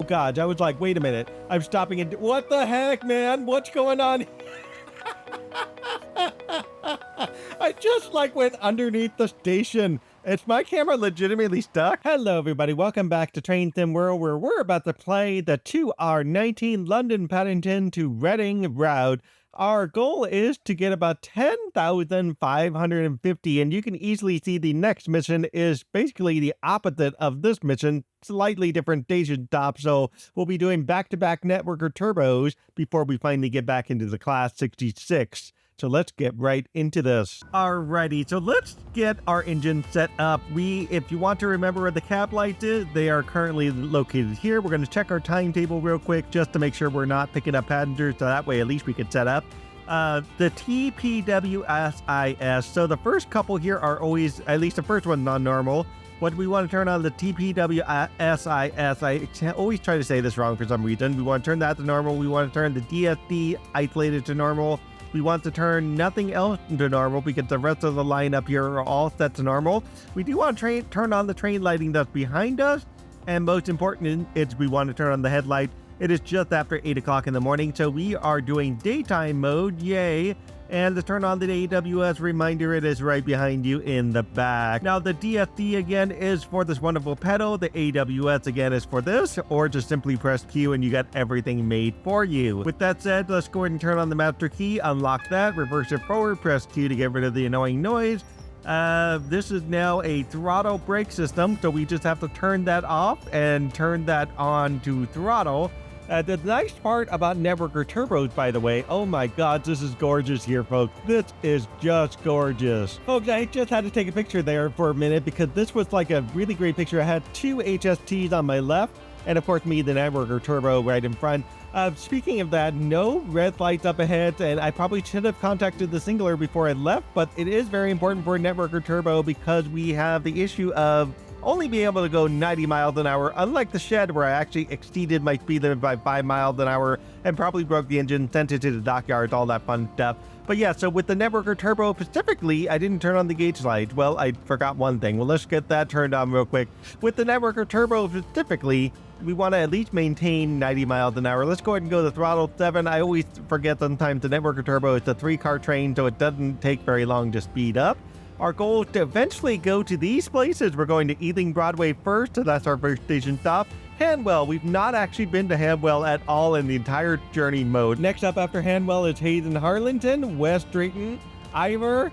God. I was like, wait a minute. I'm stopping and what the heck, man? What's going on? I just like went underneath the station. Is my camera legitimately stuck? Hello, everybody. Welcome back to Train Sim World, where we're about to play the 2R19 London Paddington to Reading route. Our goal is to get about 10,550, and you can easily see the next mission is basically the opposite of this mission, slightly different station stop, so we'll be doing back-to-back networker turbos before we finally get back into the Class 66. So let's get right into this. Alrighty, so let's get our engine set up. If you want to remember where the cab lights is, they are currently located here. We're going to check our timetable real quick just to make sure we're not picking up passengers, so that way at least we can set up. The TPWSIS, so the first couple here are always, at least the first one's non-normal. What we want to turn on the TPWSIS, I always try to say this wrong for some reason. We want to turn that to normal. We want to turn the DSD isolated to normal. We want to turn nothing else to normal because the rest of the line up here are all set to normal. We do want to turn on the train lighting that's behind us. And most important is we want to turn on the headlight. It is just after 8 o'clock in the morning, so we are doing daytime mode, yay. And to turn on the AWS reminder, it is right behind you in the back. Now the DSD again is for this wonderful pedal. The AWS again is for this, or just simply press Q and you got everything made for you. With that said, let's go ahead and turn on the master key, unlock that, reverse it forward, press Q to get rid of the annoying noise. This is now a throttle brake system, so we just have to turn that off and turn that on to throttle. The nice part about networker turbos, by the way, oh my god, this is gorgeous here, folks. This is just gorgeous. Folks, I just had to take a picture there for a minute because this was like a really great picture. I had two HSTs on my left, and of course me, the networker turbo right in front. Speaking of that, no red lights up ahead, and I probably should have contacted the Singler before I left, but it is very important for a networker turbo because we have the issue of only being able to go 90 miles an hour, unlike the Shed where I actually exceeded my speed limit by 5 miles an hour and probably broke the engine, sent it to the dockyards, all that fun stuff. But yeah, so with the networker turbo specifically, I didn't turn on the gauge lights. Well, I forgot one thing. Well, let's get that turned on real quick. With the networker turbo specifically, we want to at least maintain 90 miles an hour. Let's go ahead and go to throttle 7. I always forget sometimes the networker turbo is a 3-car train, so it doesn't take very long to speed up. Our goal is to eventually go to these places. We're going to Ealing Broadway first, so that's our first station stop. Hanwell, we've not actually been to Hanwell at all in the entire journey mode. Next up after Hanwell is Hayes Harlington, West Drayton, Iver,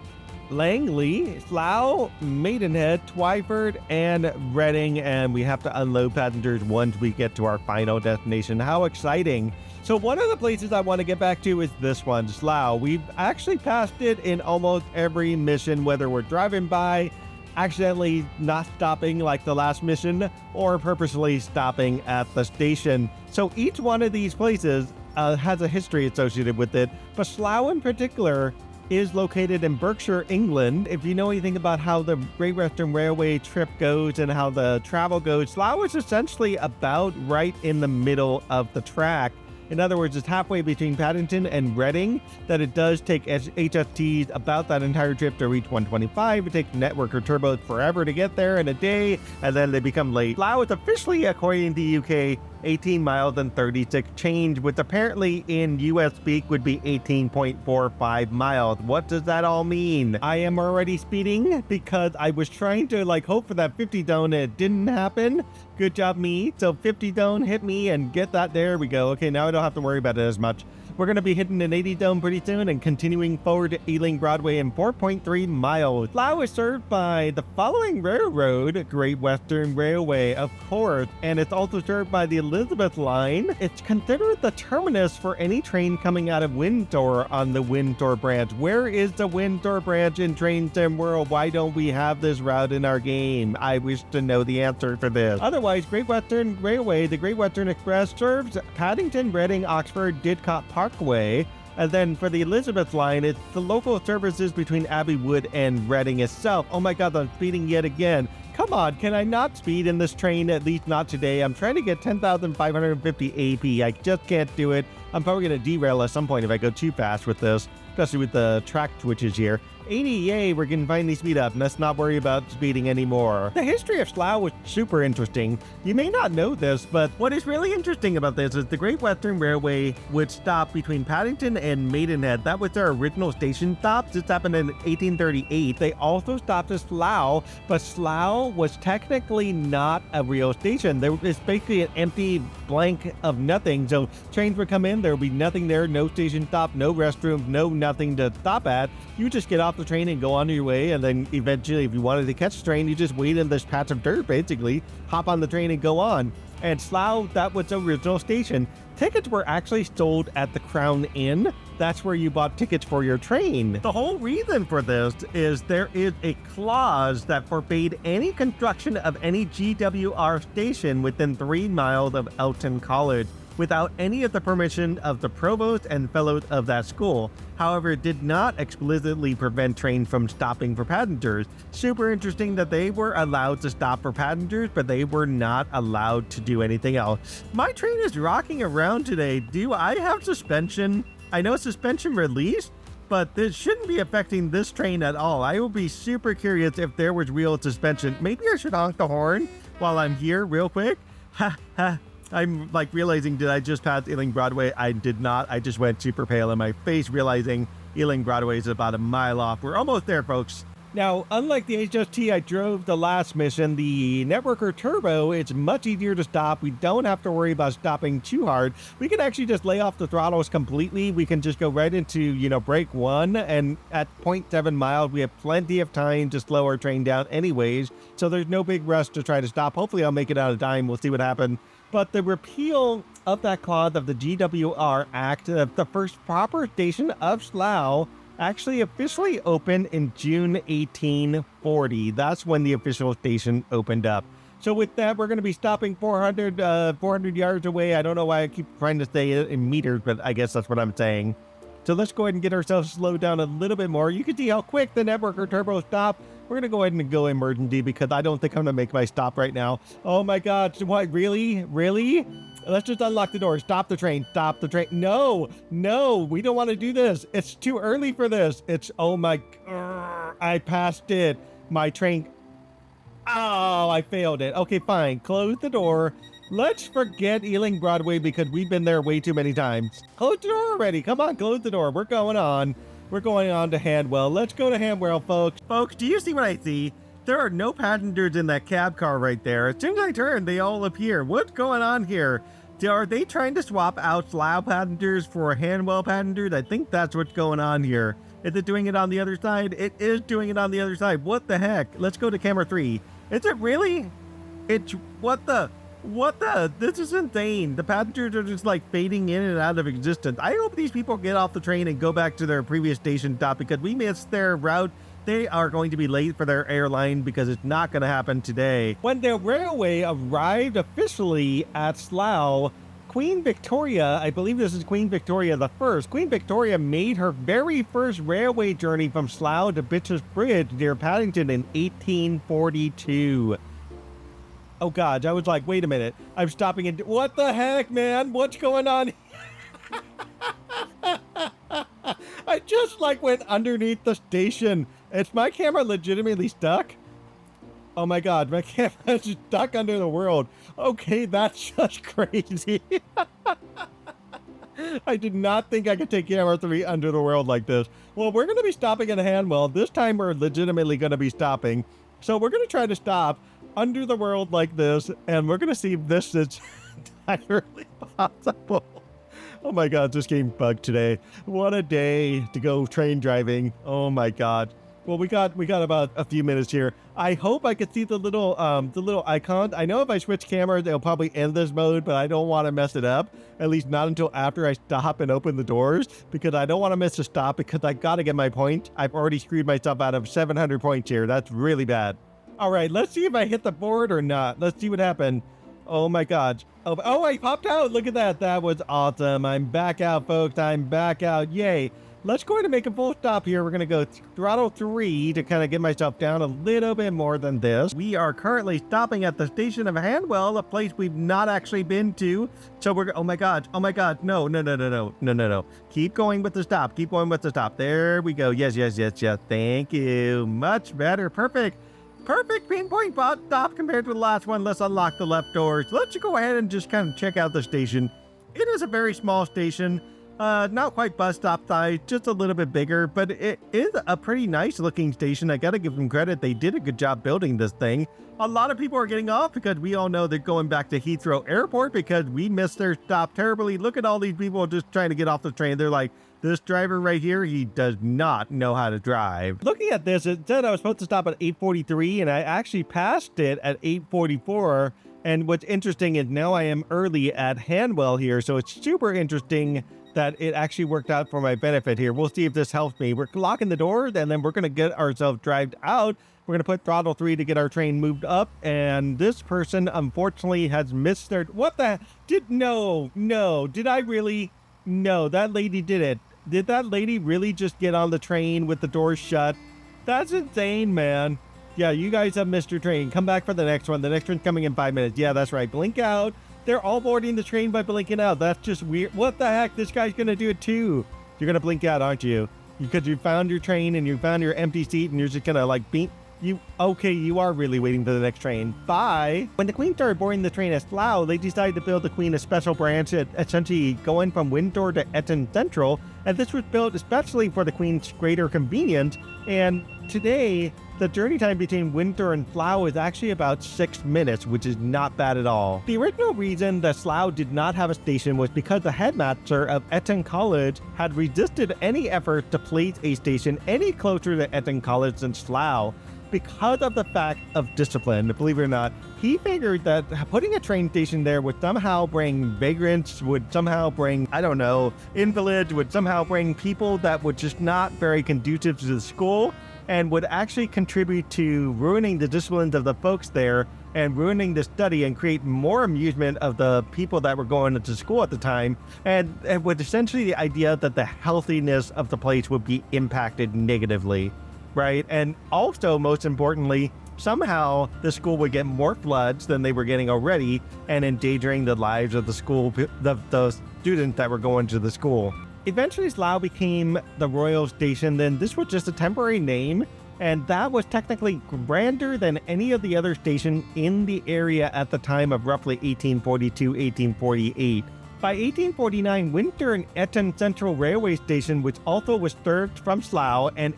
Langley, Slough, Maidenhead, Twyford, and Reading, and we have to unload passengers once we get to our final destination. How exciting! So one of the places I want to get back to is this one, Slough. We've actually passed it in almost every mission, whether we're driving by, accidentally not stopping like the last mission, or purposely stopping at the station. So each one of these places has a history associated with it, but Slough in particular is located in Berkshire, England. If you know anything about how the Great Western Railway trip goes and how the travel goes, Slough is essentially about right in the middle of the track. In other words, it's halfway between Paddington and Reading, that it does take HSTs about that entire trip to reach 125. It takes networker turbos forever to get there in a day, and then they become late. Slough is officially, according to UK, 18 miles and 36 change, which apparently in US speak would be 18.45 miles. What does that all mean? I am already speeding because I was trying to hope for that 50 zone and it didn't happen. Good job me. So 50 zone hit me and get that. There we go. Okay, now I don't have to worry about it as much. We're going to be hitting an 80 zone pretty soon and continuing forward to Ealing Broadway in 4.3 miles. Slough is served by the following railroad, Great Western Railway, of course, and it's also served by the Elizabeth Line. It's considered the terminus for any train coming out of Windsor on the Windsor branch. Where is the Windsor branch in Train Sim World? Why don't we have this route in our game? I wish to know the answer for this. Otherwise, Great Western Railway, the Great Western Express, serves Paddington, Reading, Oxford, Didcot Parkway. And then for the Elizabeth line, it's the local services between Abbey Wood and Reading itself. Oh my god, I'm speeding yet again. Come on, can I not speed in this train? At least not today. I'm trying to get 10,550 AP. I just can't do it. I'm probably going to derail at some point if I go too fast with this, especially with the track switches here. 80, yay, we can finally speed up. Let's not worry about speeding anymore. The history of Slough was super interesting. You may not know this, but what is really interesting about this is the Great Western Railway would stop between Paddington and Maidenhead. That was their original station stop. This happened in 1838. They also stopped at Slough, but Slough was technically not a real station. There was basically an empty blank of nothing. So trains would come in, there would be nothing there, no station stop, no restrooms, no nothing to stop at. You just get off the train and go on your way, and then eventually, if you wanted to catch the train, you just wait in this patch of dirt, basically, hop on the train and go on. And Slough, that was the original station. Tickets were actually sold at the Crown Inn. That's where you bought tickets for your train. The whole reason for this is there is a clause that forbade any construction of any GWR station within 3 miles of Elton College without any of the permission of the provost and fellows of that school. However, it did not explicitly prevent trains from stopping for passengers. Super interesting that they were allowed to stop for passengers, but they were not allowed to do anything else. My train is rocking around today. Do I have suspension? I know suspension release, but this shouldn't be affecting this train at all. I will be super curious if there was real suspension. Maybe I should honk the horn while I'm here real quick. Ha ha. I'm like realizing, did I just pass Ealing Broadway? I did not. I just went super pale in my face, realizing Ealing Broadway is about a mile off. We're almost there, folks. Now, unlike the HST I drove the last mission, the Networker Turbo, it's much easier to stop. We don't have to worry about stopping too hard. We can actually just lay off the throttles completely. We can just go right into, brake 1. And at 0.7 miles, we have plenty of time to slow our train down anyways. So there's no big rush to try to stop. Hopefully I'll make it out of time. We'll see what happens. But the repeal of that clause of the GWR Act, the first proper station of Slough, actually officially opened in June 1840. That's when the official station opened up. So with that, we're going to be stopping 400 yards away. I don't know why I keep trying to say it in meters, but I guess that's what I'm saying. So let's go ahead and get ourselves slowed down a little bit more. You can see how quick the Networker Turbo stopped. We're going to go ahead and go emergency because I don't think I'm going to make my stop right now. Oh my God. What? Really? Really? Let's just unlock the door. Stop the train. Stop the train. No, we don't want to do this. It's too early for this. Oh my, I passed it. My train. Oh, I failed it. Okay, fine. Close the door. Let's forget Ealing Broadway because we've been there way too many times. Close the door already. Come on, close the door. We're going on. We're going on to Hanwell. Let's go to Hanwell, folks. Folks, do you see what I see? There are no passengers in that cab car right there. As soon as I turn, they all appear. What's going on here? Are they trying to swap out Slough passengers for Hanwell passengers? I think that's what's going on here. Is it doing it on the other side? It is doing it on the other side. What the heck? Let's go to camera 3. Is it really? What the? This is insane. The passengers are just like fading in and out of existence. I hope these people get off the train and go back to their previous station stop because we missed their route. They are going to be late for their airline because it's not going to happen today. When the railway arrived officially at Slough, Queen Victoria, I believe this is Queen Victoria the First. Queen Victoria made her very first railway journey from Slough to Bitches Bridge near Paddington in 1842. Oh God, I was like, wait a minute. I'm stopping in. What the heck, man? What's going on? I just like went underneath the station. Is my camera legitimately stuck? Oh my God, my camera's stuck under the world. Okay, that's just crazy. I did not think I could take camera 3 under the world like this. Well, we're going to be stopping at Hanwell. This time we're legitimately going to be stopping. So we're going to try to stop under the world like this, and we're going to see if this is entirely possible. Oh my God, this game bugged today. What a day to go train driving. Oh my God. Well, we got about a few minutes here. I hope I can see the little icon. I know if I switch cameras, it'll probably end this mode, but I don't want to mess it up. At least not until after I stop and open the doors, because I don't want to miss a stop because I got to get my point. I've already screwed myself out of 700 points here. That's really bad. All right, let's see if I hit the board or not. Let's see what happened. Oh my gosh. Oh, I popped out. Look at that. That was awesome. I'm back out, folks. I'm back out. Yay. Let's go ahead and make a full stop here. We're going to go throttle 3 to kind of get myself down a little bit more than this. We are currently stopping at the station of Hanwell, a place we've not actually been to. So we're, oh my God. Oh my God. No. Keep going with the stop. Keep going with the stop. There we go. Yes. Thank you. Much better. Perfect pinpoint stop compared to the last one. Let's unlock the left doors. Let's go ahead and just kind of check out the station. It is a very small station. Not quite bus stop size, just a little bit bigger, but it is a pretty nice looking station. I gotta give them credit. They did a good job building this thing. A lot of people are getting off because we all know they're going back to Heathrow Airport because we missed their stop terribly. Look at all these people just trying to get off the train. They're like, this driver right here, he does not know how to drive. Looking at this, it said I was supposed to stop at 8:43 and I actually passed it at 8:44. And what's interesting is now I am early at Hanwell here. So it's super interesting that it actually worked out for my benefit here. We'll see if this helps me. We're locking the door and then we're going to get ourselves driven out. We're going to put throttle 3 to get our train moved up. And this person, unfortunately, has missed their... What the... No. Did I really... No, that lady did it. Did that lady really just get on the train with the doors shut? That's insane, man. Yeah, you guys have missed your train. Come back for the next one. The next one's coming in 5 minutes. Yeah, that's right. Blink out. They're all boarding the train by blinking out. That's just weird. What the heck? This guy's going to do it too. You're going to blink out, aren't you? Because you found your train and you found your empty seat and you're just going to like beat you. Okay, you are really waiting for the next train. Bye. When the Queen started boarding the train at Slough, they decided to build the Queen a special branch, essentially going from Windsor to Eton Central. And this was built especially for the Queen's greater convenience. And today, the journey time between Windsor and Slough is actually about 6 minutes, which is not bad at all. The original reason that Slough did not have a station was because the headmaster of Eton College had resisted any effort to place a station any closer to Eton College than Slough. Because of the fact of discipline, believe it or not, he figured that putting a train station there would somehow bring vagrants, would somehow bring, I don't know, invalids, would somehow bring people that would just not very conducive to the school and would actually contribute to ruining the disciplines of the folks there and ruining the study and create more amusement of the people that were going to school at the time. And with essentially the idea that the healthiness of the place would be impacted negatively. Right? And also, most importantly, somehow the school would get more floods than they were getting already and endangering the lives of the school, the students that were going to the school. Eventually, Slough became the Royal Station. Then this was just a temporary name, and that was technically grander than any of the other stations in the area at the time of roughly 1842, 1848. By 1849, Windsor and Eton Central Railway Station, which also was served from Slough, and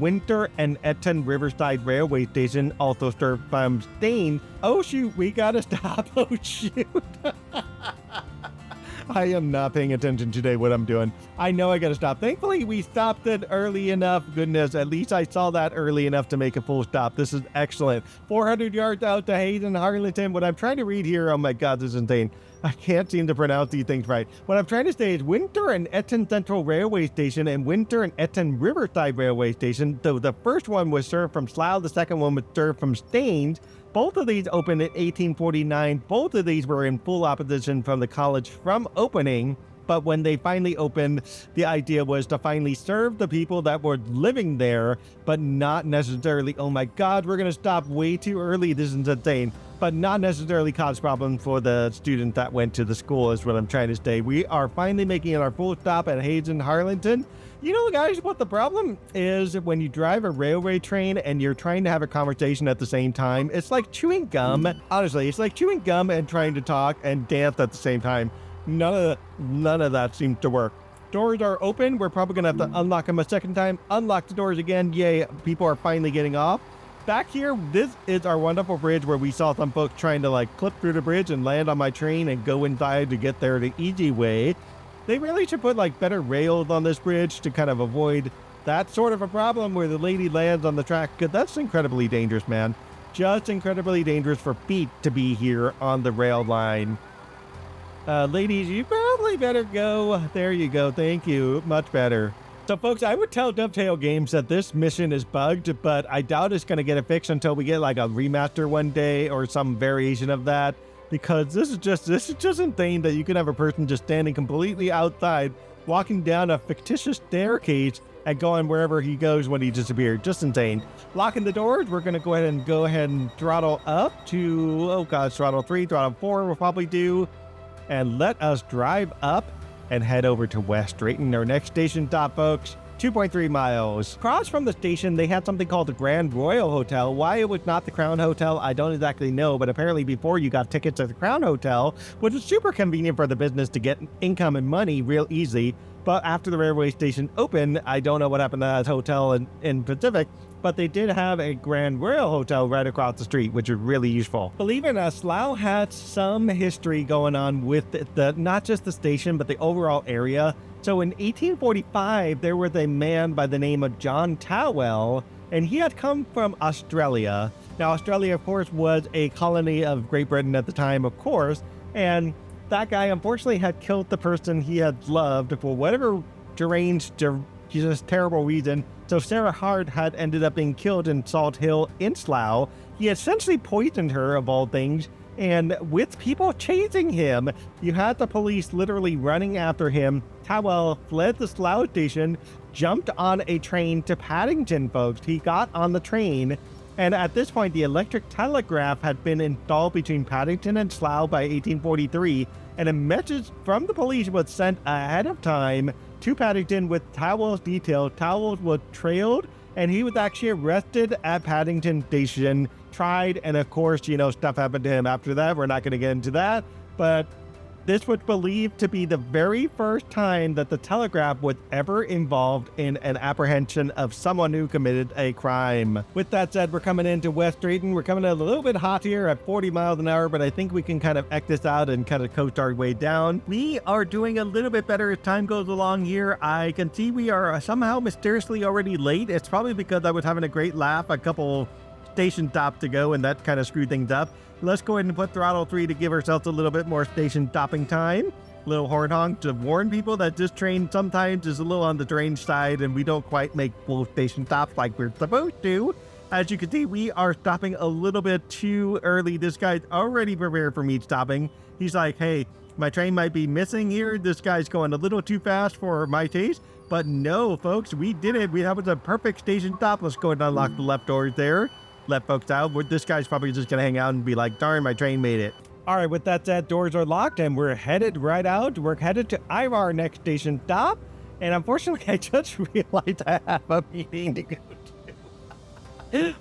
Windsor and Eton Riverside Railway Station, also served from Staines. Oh shoot, we gotta stop. Oh shoot. I am not paying attention today what I'm doing. I know I gotta stop. Thankfully, we stopped it early enough. Goodness, at least I saw that early enough to make a full stop. This is excellent. 400 yards out to Hayes Harlington. What I'm trying to read here, oh my God, this is insane. I can't seem to pronounce these things right. What I'm trying to say is Windsor and Eton Central Railway Station and Windsor and Eton Riverside Railway Station. Though the first one was served from Slough, the second one was served from Staines. Both of these opened in 1849. Both of these were in full opposition from the college from opening. But when they finally opened, the idea was to finally serve the people that were living there, but not necessarily, oh my God, we're going to stop way too early. This is insane. But not necessarily cause problems for the students that went to the school is what I'm trying to say. We are finally making our full stop at Hayes Harlington. You know, guys, what the problem is when you drive a railway train and you're trying to have a conversation at the same time, it's like chewing gum. Honestly, it's like chewing gum and trying to talk and dance at the same time. None of that seems to work. Doors are open. We're probably going to have to unlock them a second time. Unlock the doors again. Yay, people are finally getting off. Back here, this is our wonderful bridge where we saw some folks trying to like clip through the bridge and land on my train and go inside to get there the easy way. They really should put like better rails on this bridge to kind of avoid that sort of a problem where the lady lands on the track, because that's incredibly dangerous, man. Just incredibly dangerous for feet to be here on the rail line. Ladies, you probably better go. There you go. Thank you. Much better. So, folks, I would tell Dovetail Games that this mission is bugged, but I doubt it's going to get a fix until we get like a remaster one day or some variation of that. because this is just insane that you can have a person just standing completely outside, walking down a fictitious staircase and going wherever he goes when he disappeared. Just insane. Locking the doors, we're going to go ahead and throttle up to, oh god, throttle 3, throttle 4 we'll probably do. And let us drive up and head over to West Drayton, our next station stop, folks. 2.3 miles. Across from the station, they had something called the Grand Royal Hotel. Why it was not the Crown Hotel, I don't exactly know, but apparently before you got tickets at the Crown Hotel, which was super convenient for the business to get income and money real easy. But after the railway station opened, I don't know what happened to that hotel in Pacific, but they did have a Grand Royal Hotel right across the street, which is really useful. Believe it or not, Slough had some history going on with the not just the station, but the overall area. So in 1845, there was a man by the name of John Tawell, and he had come from Australia. Now, Australia, of course, was a colony of Great Britain at the time, of course, and that guy unfortunately had killed the person he had loved for whatever deranged, just terrible reason. So Sarah Hart had ended up being killed in Salt Hill in Slough. He essentially poisoned her, of all things, and with people chasing him, you had the police literally running after him. Tawell fled the Slough station, jumped on a train to Paddington, folks. He got on the train, and at this point, the electric telegraph had been installed between Paddington and Slough by 1843, and a message from the police was sent ahead of time to Paddington with Tawell's details. Tawell was trailed, and he was actually arrested at Paddington Station, tried, and of course, stuff happened to him after that. We're not going to get into that, but this was believed to be the very first time that the telegraph was ever involved in an apprehension of someone who committed a crime. With that said, we're coming into West Drayton. We're coming in a little bit hot here at 40 miles an hour, but I think we can kind of X this out and kind of coast our way down. We are doing a little bit better as time goes along here. I can see we are somehow mysteriously already late. It's probably because I was having a great laugh a couple station stops to go, and that kind of screwed things up. Let's go ahead and put throttle 3 to give ourselves a little bit more station stopping time. Little horn honk to warn people that this train sometimes is a little on the strange side and we don't quite make full station stops like we're supposed to. As you can see, we are stopping a little bit too early. This guy's already prepared for me stopping. He's like, hey, my train might be missing here. This guy's going a little too fast for my taste. But no, folks, we did it. That was a perfect station stop. Let's go ahead and unlock the left doors there. Let folks out. This guy's probably just going to hang out and be like, darn, my train made it. All right, with that said, doors are locked and we're headed right out. We're headed to Iver, next station stop. And unfortunately, I just realized I have a meeting to go to.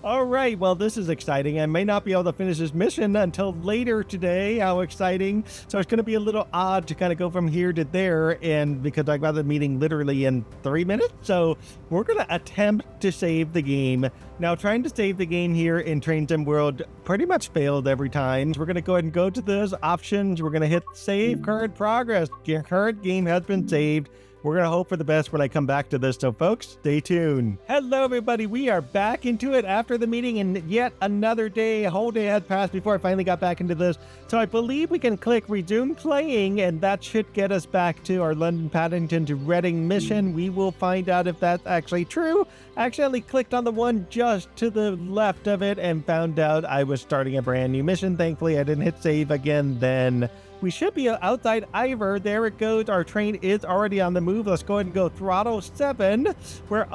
All right, well, this is exciting. I may not be able to finish this mission until later today. How exciting. So it's going to be a little odd to kind of go from here to there, and because I got the meeting literally in 3 minutes. So we're going to attempt to save the game. Now, trying to save the game here in Train Sim World pretty much failed every time. So we're going to go ahead and go to those options. We're going to hit save current progress. Your current game has been saved. We're going to hope for the best when I come back to this, so folks, stay tuned. Hello, everybody. We are back into it after the meeting, and yet another day, a whole day had passed before I finally got back into this. So I believe we can click resume playing, and that should get us back to our London Paddington to Reading mission. We will find out if that's actually true. I accidentally clicked on the one just to the left of it and found out I was starting a brand new mission. Thankfully, I didn't hit save again then. We should be outside Iver. There it goes. Our train is already on the move. Let's go ahead and go throttle 7. We're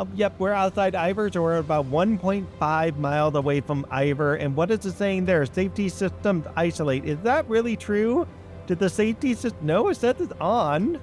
outside Iver, so we're about 1.5 miles away from Iver. And what is it saying there? Safety systems isolate. Is that really true? Did the safety system? No, it says it's on.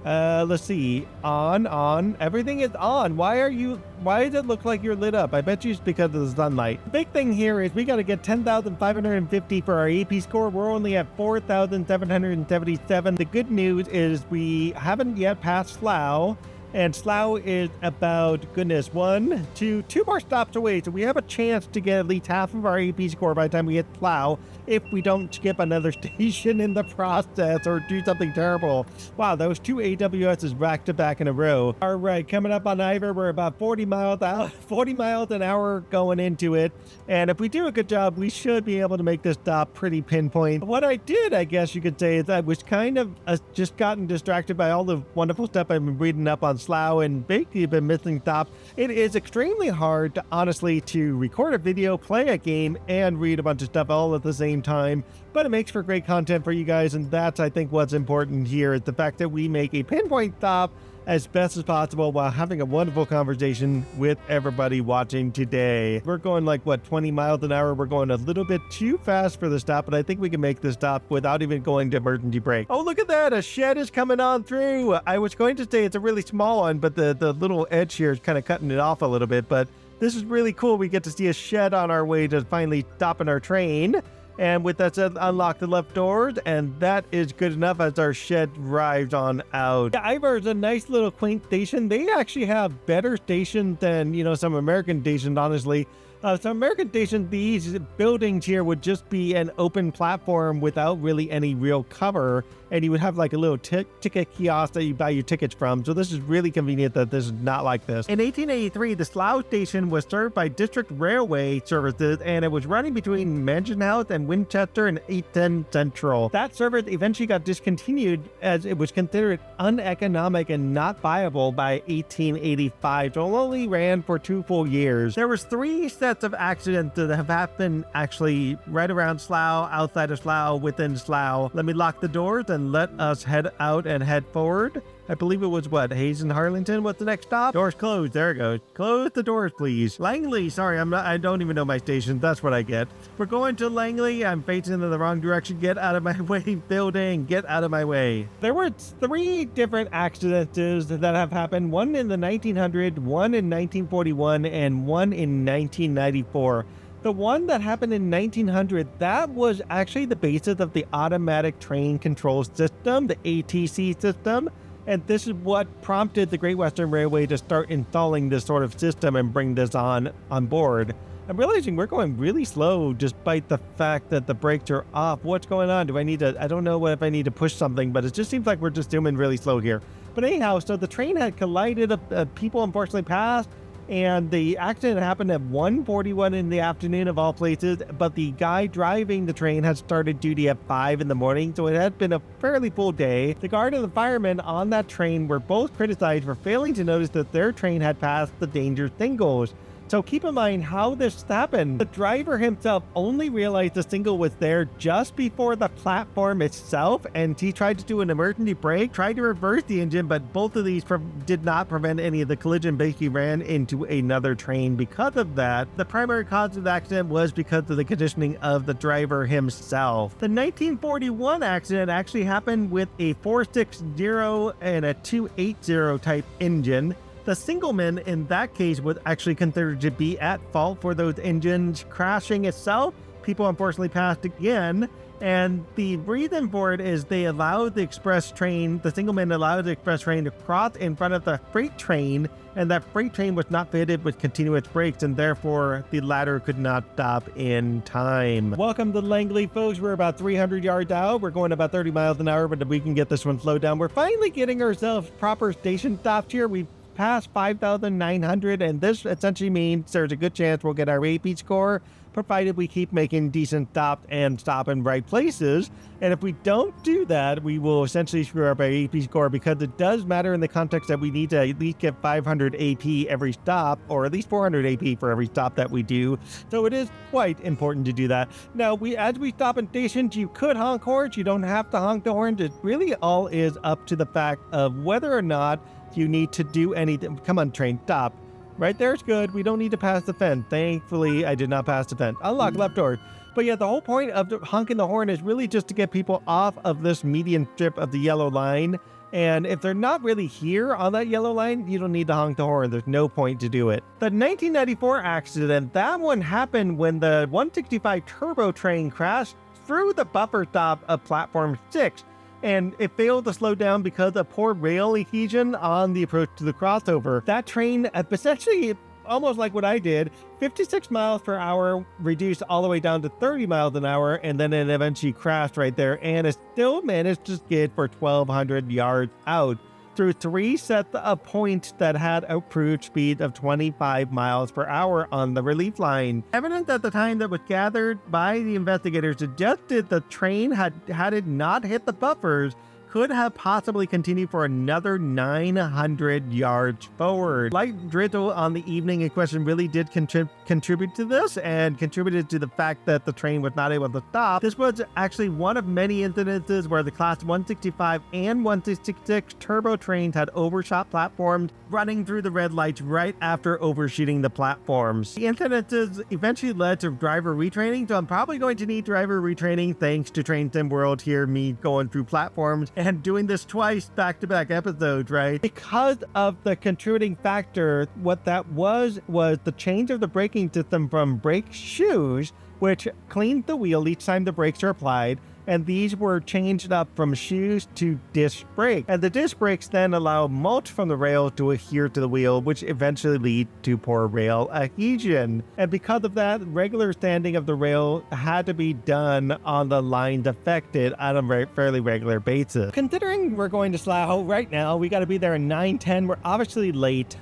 Let's see. On. Everything is on. Why does it look like you're lit up? I bet you it's because of the sunlight. The big thing here is we got to get 10,550 for our AP score. We're only at 4,777. The good news is we haven't yet passed Slough. And Slough is about, goodness, 2 more stops away. So we have a chance to get at least half of our AP score by the time we hit Slough, if we don't skip another station in the process or do something terrible. Wow, those 2 AWSs back to back in a row. All right, coming up on Iver, we're about 40 miles an hour going into it. And if we do a good job, we should be able to make this stop pretty pinpoint. What I did, I guess you could say, is I was kind of just gotten distracted by all the wonderful stuff I've been reading up on Slough and basically been missing stops. It is extremely hard honestly to record a video, play a game, and read a bunch of stuff all at the same time. but it makes for great content for you guys, and that's, I think, what's important here, is the fact that we make a pinpoint stop as best as possible while having a wonderful conversation with everybody watching today. We're going like, what, 20 miles an hour? We're going a little bit too fast for the stop, but I think we can make the stop without even going to emergency brake. Oh, look at that! A shed is coming on through! I was going to say it's a really small one, but the little edge here is kind of cutting it off a little bit, but this is really cool. We get to see a shed on our way to finally stopping our train. And with that said, unlock the left doors, and that is good enough as our shed drives on out. Yeah, Iver is a nice little quaint station. They actually have better stations than, some American stations, honestly. Some American stations, these buildings here would just be an open platform without really any real cover, and you would have like a little ticket kiosk that you buy your tickets from. So this is really convenient that this is not like this. In 1883, the Slough station was served by District Railway services, and it was running between Mansion House and Winchester and 810 Central. That service eventually got discontinued as it was considered uneconomic and not viable by 1885, so it only ran for 2 full years. There was 3 sets of accidents that have happened actually right around Slough, outside of Slough, within Slough. Let me lock the doors and let us head out and head forward. I believe it was Hayes and Harlington. What's the next stop? Doors closed. There it goes. Close the doors, please. Langley. Sorry, I don't even know my station. That's what I get. We're going to Langley. I'm facing in the wrong direction. Get out of my way, building. Get out of my way. There were 3 different accidents that have happened. One in the 1900s, one in 1941, and one in 1994. The one that happened in 1900, that was actually the basis of the automatic train control system, the ATC system. And this is what prompted the Great Western Railway to start installing this sort of system and bring this on board. I'm realizing we're going really slow despite the fact that the brakes are off. What's going on? I don't know if I need to push something, but it just seems like we're just zooming really slow here. But anyhow, so the train had collided, people unfortunately passed, and the accident happened at 1:41 in the afternoon of all places, but the guy driving the train had started duty at 5 in the morning, so it had been a fairly full day. The guard and the firemen on that train were both criticized for failing to notice that their train had passed the danger signals. So keep in mind how this happened. The driver himself only realized the signal was there just before the platform itself, and he tried to do an emergency brake, tried to reverse the engine, but both of these did not prevent any of the collision. Basically ran into another train because of that. The primary cause of the accident was because of the conditioning of the driver himself. The 1941 accident actually happened with a 460 and a 280 type engine. The signalman in that case was actually considered to be at fault for those engines crashing itself. People unfortunately passed again, and the reason for it is they allowed the signalman allowed the express train to cross in front of the freight train, and that freight train was not fitted with continuous brakes, and therefore the latter could not stop in time. Welcome to Langley, folks. We're about 300 yards out. We're going about 30 miles an hour, but we can get this one slowed down. We're finally getting ourselves proper station stops here. We've past 5,900, and this essentially means there's a good chance we'll get our AP score, provided we keep making decent stops and stop in right places. And if we don't do that, we will essentially screw up our AP score, because it does matter in the context that we need to at least get 500 AP every stop, or at least 400 AP for every stop that we do. So it is quite important to do that. Now, as we stop in stations, you could honk horns. You don't have to honk the horns. It really all is up to the fact of whether or not you need to do anything. Come on, train, stop. Right there's good. We don't need to pass the fence. Thankfully, I did not pass the fence. Unlock left door. But yeah, the whole point of honking the horn is really just to get people off of this median strip of the yellow line. And if they're not really here on that yellow line, you don't need to honk the horn. There's no point to do it. The 1994 accident, that one happened when the 165 turbo train crashed through the buffer stop of platform 6. And it failed to slow down because of poor rail adhesion on the approach to the crossover. That train, essentially, almost like what I did, 56 miles per hour reduced all the way down to 30 miles an hour, and then it eventually crashed right there, and it still managed to skid for 1,200 yards out through 3 sets of points that had a cruise speed of 25 miles per hour on the relief line. Evidence at the time that was gathered by the investigators suggested the train had it not hit the buffers, could have possibly continued for another 900 yards forward. Light drizzle on the evening in question really did contribute to this, and contributed to the fact that the train was not able to stop. This was actually one of many incidences where the Class 165 and 166 turbo trains had overshot platforms, running through the red lights right after overshooting the platforms. The incidences eventually led to driver retraining, so I'm probably going to need driver retraining thanks to Train Sim World here, me going through platforms and doing this twice back-to-back episodes, right? Because of the contributing factor, what that was the change of the braking system from brake shoes, which cleans the wheel each time the brakes are applied, and these were changed up from shoes to disc brakes. And the disc brakes then allow mulch from the rail to adhere to the wheel, which eventually lead to poor rail adhesion. And because of that, regular sanding of the rail had to be done on the lines affected on a fairly regular basis. Considering we're going to Slough right now, we got to be there at 9:10. We're obviously late.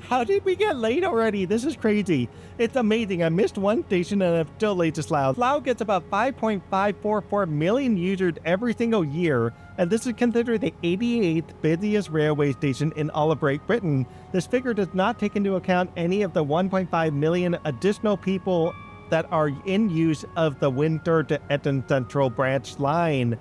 How did we get late already? This is crazy. It's amazing. I missed one station and I'm still late to Slough. Slough gets about 5.544 million users every single year, and this is considered the 88th busiest railway station in all of Great Britain. This figure does not take into account any of the 1.5 million additional people that are in use of the Windsor to Eton Central branch line.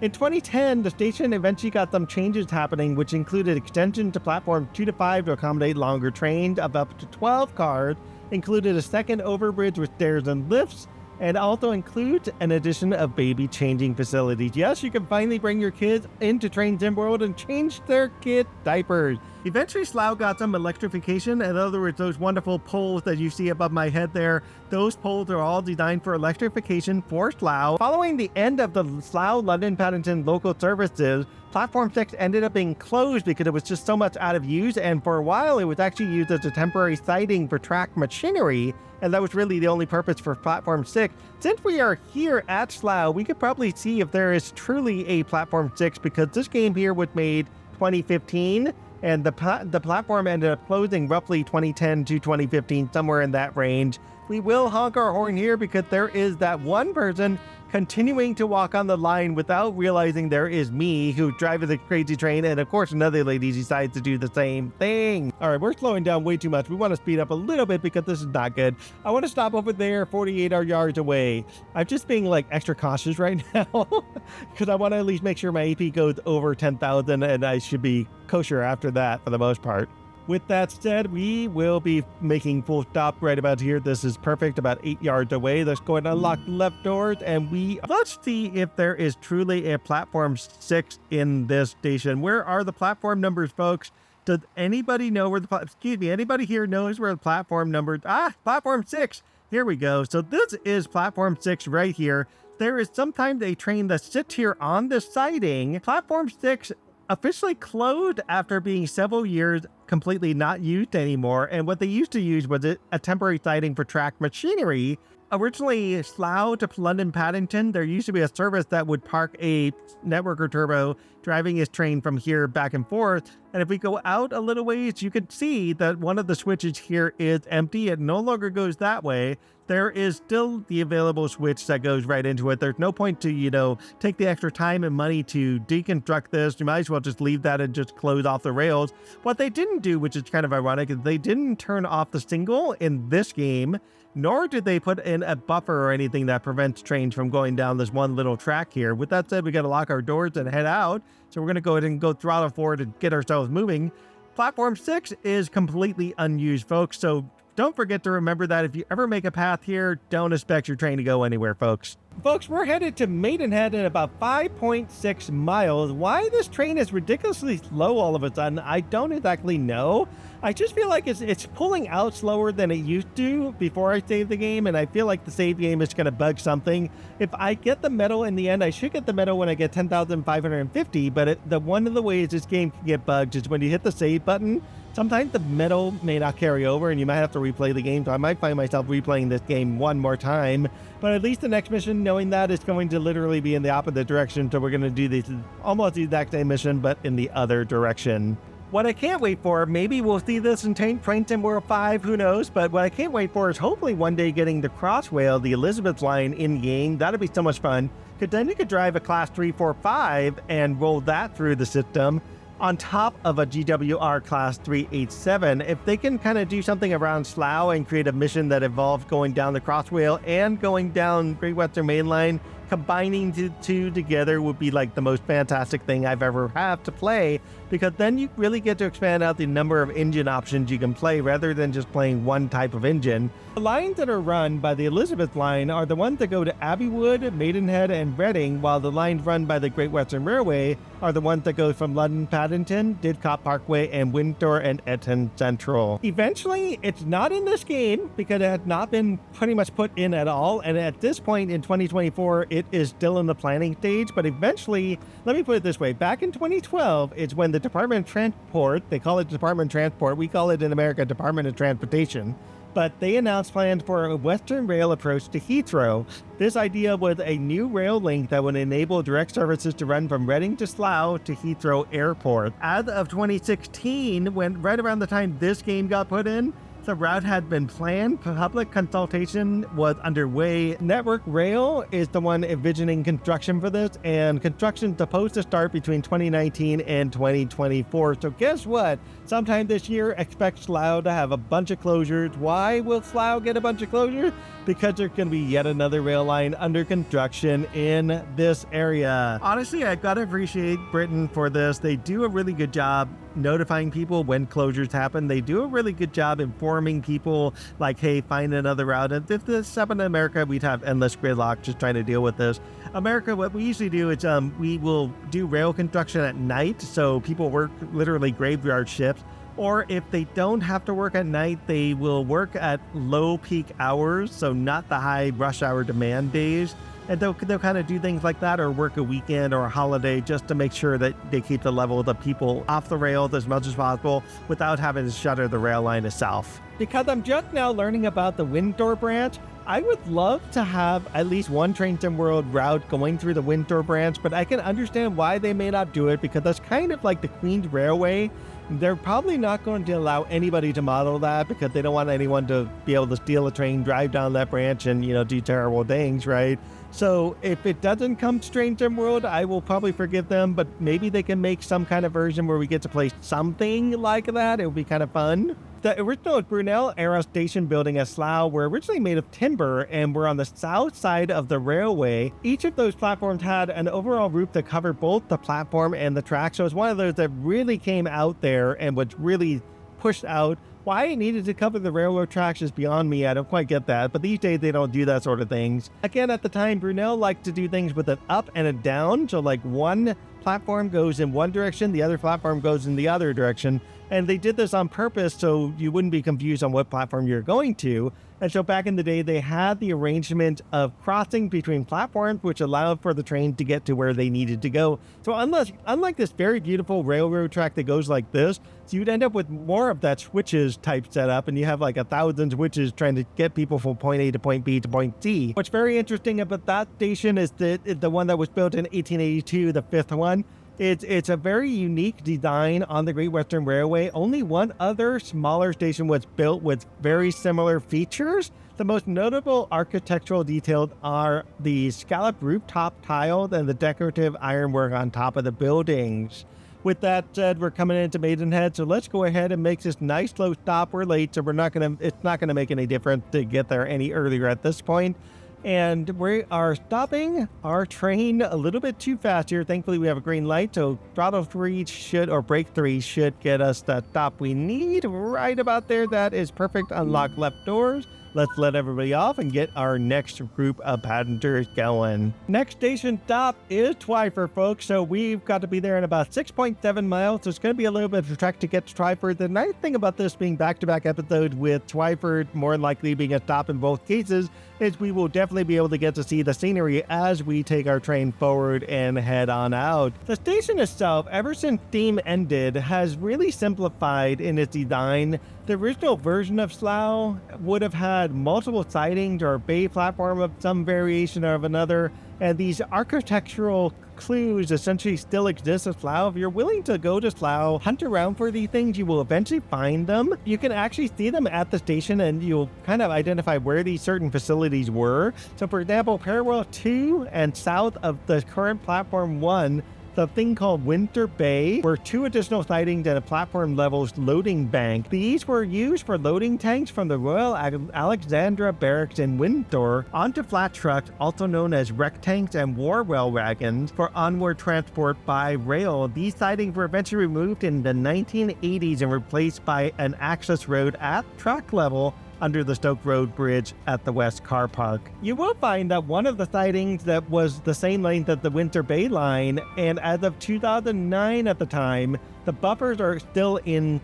In 2010, the station eventually got some changes happening, which included extension to platform 2 to 5 to accommodate longer trains of up to 12 cars, included a second overbridge with stairs and lifts, and also includes an addition of baby changing facilities. Yes, you can finally bring your kids into Train Sim World and change their kid diapers. Eventually, Slough got some electrification. In other words, those wonderful poles that you see above my head there, those poles are all designed for electrification for Slough. Following the end of the Slough London Paddington local services, Platform 6 ended up being closed because it was just so much out of use, and for a while it was actually used as a temporary siding for track machinery, and that was really the only purpose for Platform 6. Since we are here at Slough, we could probably see if there is truly a Platform 6, because this game here was made 2015, and the platform ended up closing roughly 2010 to 2015, somewhere in that range. We will honk our horn here because there is that one person continuing to walk on the line without realizing there is me who drives the crazy train, and of course another lady decides to do the same thing. All right, we're slowing down way too much. We want to speed up a little bit because this is not good. I want to stop over there 48 yards away. I'm just being like extra cautious right now because I want to at least make sure my AP goes over 10,000, and I should be kosher after that for the most part. With that said, we will be making full stop right about here. This is perfect, about 8 yards away. Let's go ahead and unlock the left doors, and let's see if there is truly a Platform 6 in this station. Where are the platform numbers, folks? Does anybody know where anybody here knows where the platform numbers? Platform 6. Here we go. So this is Platform 6 right here. There is sometimes a train that sits here on the siding. Platform 6 officially closed after being several years completely not used anymore, and what they used to use was a temporary siding for track machinery. Originally, Slough to London Paddington, there used to be a service that would park a networker turbo driving his train from here back and forth, and if we go out a little ways, you can see that one of the switches here is empty. It no longer goes that way. There is still the available switch that goes right into it. There's no point to, take the extra time and money to deconstruct this. You might as well just leave that and just close off the rails. What they didn't do, which is kind of ironic, is they didn't turn off the signal in this game, nor did they put in a buffer or anything that prevents trains from going down this one little track here. With that said, we got to lock our doors and head out. So we're going to go ahead and go throttle forward and get ourselves moving. Platform 6 is completely unused, folks. So don't forget to remember that if you ever make a path here, don't expect your train to go anywhere, folks. Folks, we're headed to Maidenhead in about 5.6 miles. Why this train is ridiculously slow all of a sudden, I don't exactly know. I just feel like it's pulling out slower than it used to before I save the game, and I feel like the save game is going to bug something. If I get the medal in the end, I should get the medal when I get 10,550, but one of the ways this game can get bugged is when you hit the save button, sometimes the medal may not carry over and you might have to replay the game, so I might find myself replaying this game one more time. But at least the next mission, knowing that, is going to literally be in the opposite direction, so we're going to do this almost the exact same mission, but in the other direction. What I can't wait for, maybe we'll see this in Train Sim World 5, who knows, but what I can't wait for is hopefully one day getting the Crossrail, the Elizabeth line in-game. That'd be so much fun, Then you could drive a Class 345 and roll that through the system on top of a GWR Class 387. If they can kind of do something around Slough and create a mission that involves going down the Crossrail and going down Great Western Main Line, combining the two together would be like the most fantastic thing I've ever had to play, because then you really get to expand out the number of engine options you can play rather than just playing one type of engine. The lines that are run by the Elizabeth line are the ones that go to Abbeywood, Maidenhead, and Reading, while the lines run by the Great Western Railway are the ones that go from London Paddington, Didcot Parkway, and Windsor and Eton Central. Eventually, it's not in this game because it has not been pretty much put in at all, and at this point in 2024, it is still in the planning stage, but eventually, let me put it this way, back in 2012, it's when the Department of Transport, they call it Department of Transport, we call it in America Department of Transportation, but they announced plans for a Western Rail approach to Heathrow. This idea was a new rail link that would enable direct services to run from Reading to Slough to Heathrow Airport. As of 2016, when right around the time this game got put in, the route had been planned, public consultation was underway. Network Rail is the one envisioning construction for this, and construction is supposed to start between 2019 and 2024. So guess what? Sometime this year, expect Slough to have a bunch of closures. Why will Slough get a bunch of closures? Because there's going to be yet another rail line under construction in this area. Honestly, I gotta appreciate Britain for this. They do a really good job notifying people when closures happen. They do a really good job informing people like, hey, find another route. And if this happened in America, we'd have endless gridlock just trying to deal with this. America, what we usually do is we will do rail construction at night, so people work literally graveyard shifts. Or if they don't have to work at night, they will work at low peak hours, so not the high rush hour demand days. And they'll kind of do things like that, or work a weekend or a holiday just to make sure that they keep the level of the people off the rails as much as possible without having to shutter the rail line itself. Because I'm just now learning about the Windsor branch, I would love to have at least one Train Sim World route going through the Windsor branch, but I can understand why they may not do it, because that's kind of like the Queen's Railway. They're probably not going to allow anybody to model that because they don't want anyone to be able to steal a train, drive down that branch, and, you know, do terrible things, right? So if it doesn't come to Train Sim World, I will probably forgive them, but maybe they can make some kind of version where we get to play something like that. It would be kind of fun. The original Brunel era station building at Slough were originally made of timber and were on the south side of the railway. Each of those platforms had an overall roof that covered both the platform and the track, so it's one of those that really came out there and was really pushed out. Why it needed to cover the railroad tracks is beyond me. I don't quite get that, but these days they don't do that sort of things. Again, at the time, Brunel liked to do things with an up and a down, so like one platform goes in one direction, the other platform goes in the other direction. And they did this on purpose so you wouldn't be confused on what platform you're going to. And so back in the day, they had the arrangement of crossing between platforms, which allowed for the train to get to where they needed to go. So unlike this very beautiful railroad track that goes like this, so you'd end up with more of that switches type setup, and you have like 1,000 switches trying to get people from point A to point B to point C. What's very interesting about that station is that the one that was built in 1882, the fifth one. It's a very unique design on the Great Western Railway. Only one other smaller station was built with very similar features. The most notable architectural details are the scalloped rooftop tiles and the decorative ironwork on top of the buildings. With that said, we're coming into Maidenhead, so let's go ahead and make this nice slow stop. We're late, so it's not gonna make any difference to get there any earlier at this point. And we are stopping our train a little bit too fast here. Thankfully, we have a green light, so throttle 3 or brake 3 should get us the stop we need. Right about there, that is perfect. Unlock left doors. Let's let everybody off and get our next group of passengers going. Next station stop is Twyford, folks. So we've got to be there in about 6.7 miles. So it's going to be a little bit of a trek to get to Twyford. The nice thing about this being back-to-back episodes with Twyford more than likely being a stop in both cases is we will definitely be able to get to see the scenery as we take our train forward and head on out. The station itself, ever since Steam ended, has really simplified in its design. The original version of Slough would have had multiple sidings or a bay platform of some variation or of another, and these architectural clues essentially still exist at Slough. If you're willing to go to Slough, hunt around for these things, you will eventually find them. You can actually see them at the station and you'll kind of identify where these certain facilities were. So for example, parallel to and south of the current platform 1, the thing called Winter Bay were 2 additional sidings at a platform level's loading bank. These were used for loading tanks from the Royal Alexandra Barracks in Windsor onto flat trucks, also known as wreck tanks and war rail wagons, for onward transport by rail. These sidings were eventually removed in the 1980s and replaced by an access road at track level under the Stoke Road Bridge at the West Car Park. You will find that one of the sidings that was the same length as the Winter Bay line, and as of 2009 at the time, the buffers are still in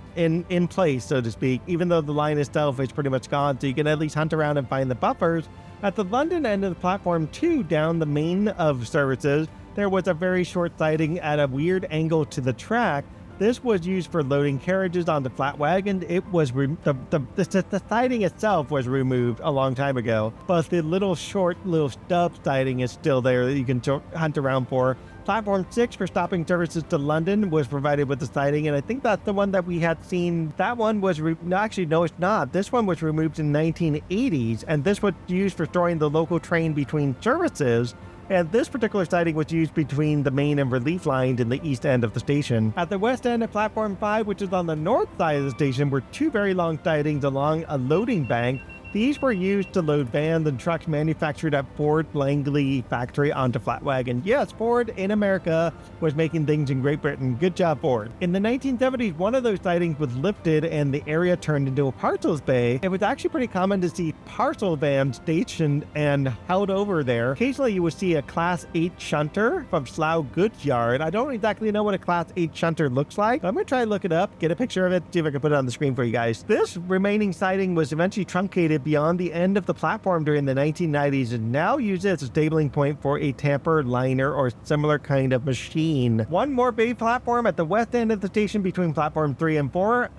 place, so to speak, even though the line itself is pretty much gone, so you can at least hunt around and find the buffers. At the London end of the platform 2, down the main of services, there was a very short siding at a weird angle to the track. This was used for loading carriages onto flat wagons. It was the siding itself was removed a long time ago, but the little stub siding is still there that you can hunt around for. Platform 6 for stopping services to London was provided with the siding, and I think that's the one that we had seen. That one was actually, no, it's not. This one was removed in 1980s, and this was used for storing the local train between services. And this particular siding was used between the main and relief lines in the east end of the station. At the west end of platform 5, which is on the north side of the station, were 2 very long sidings along a loading bank. These were used to load vans and trucks manufactured at Ford Langley factory onto flat wagons. Yes, Ford in America was making things in Great Britain. Good job, Ford. In the 1970s, one of those sidings was lifted and the area turned into a parcels bay. It was actually pretty common to see parcel vans stationed and held over there. Occasionally, you would see a Class 8 shunter from Slough Goods Yard. I don't exactly know what a Class 8 shunter looks like. I'm going to try to look it up, get a picture of it, see if I can put it on the screen for you guys. This remaining siding was eventually truncated beyond the end of the platform during the 1990s and now used as a stabling point for a tamper, liner, or similar kind of machine. One more bay platform at the west end of the station between platform 3 and 4.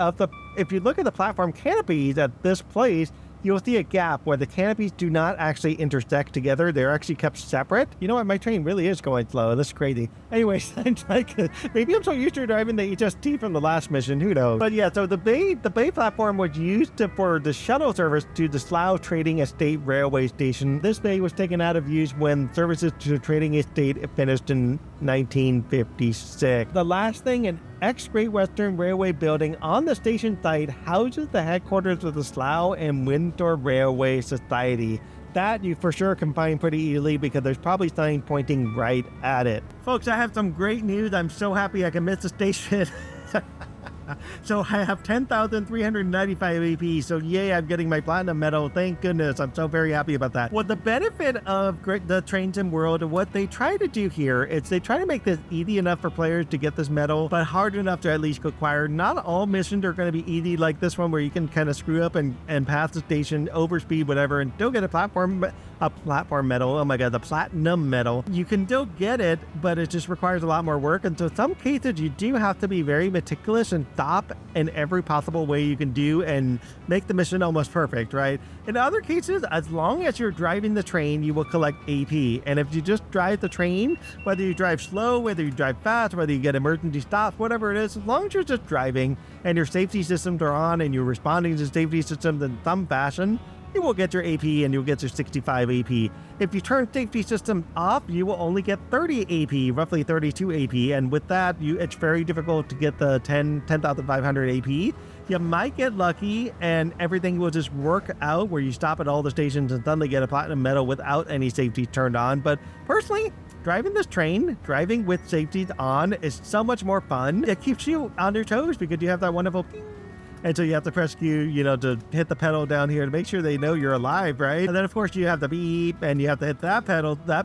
If you look at the platform canopies at this place, you'll see a gap where the canopies do not actually intersect together. They're actually kept separate. You know what? My train really is going slow. This is crazy. Anyways, maybe I'm so used to driving the HST from the last mission. Who knows? But yeah, so the bay platform was used for the shuttle service to the Slough Trading Estate Railway Station. This bay was taken out of use when services to the Trading Estate finished in 1956. The last thing, an ex-Great Western Railway building on the station site houses the headquarters of the Slough and Windsor Railway Society. That you for sure can find pretty easily because there's probably something pointing right at it. Folks, I have some great news. I'm so happy I can miss the station. So I have 10,395 AP. So yay, I'm getting my platinum medal. Thank goodness. I'm so very happy about that. Well, the benefit of the Train Sim World, what they try to do here is they try to make this easy enough for players to get this medal, but hard enough to at least acquire. Not all missions are going to be easy like this one where you can kind of screw up and pass the station, overspeed, whatever, and still get a platform medal. Oh my god, the platinum medal. You can still get it, but it just requires a lot more work. And so in some cases you do have to be very meticulous and stop in every possible way you can do and make the mission almost perfect, right? In other cases, as long as you're driving the train, you will collect AP. And if you just drive the train, whether you drive slow, whether you drive fast, whether you get emergency stops, whatever it is, as long as you're just driving and your safety systems are on and you're responding to safety systems in some fashion, you will get your AP and you'll get your 65 AP. If you turn safety systems off, you will only get 30 AP, roughly 32 AP. And with that, it's very difficult to get the 10,500 AP. You might get lucky and everything will just work out where you stop at all the stations and suddenly get a platinum medal without any safety turned on. But personally, driving this train, driving with safety on is so much more fun. It keeps you on your toes because you have that wonderful ping. And so you have to press Q, to hit the pedal down here to make sure they know you're alive, right? And then, of course, you have the beep, and you have to hit that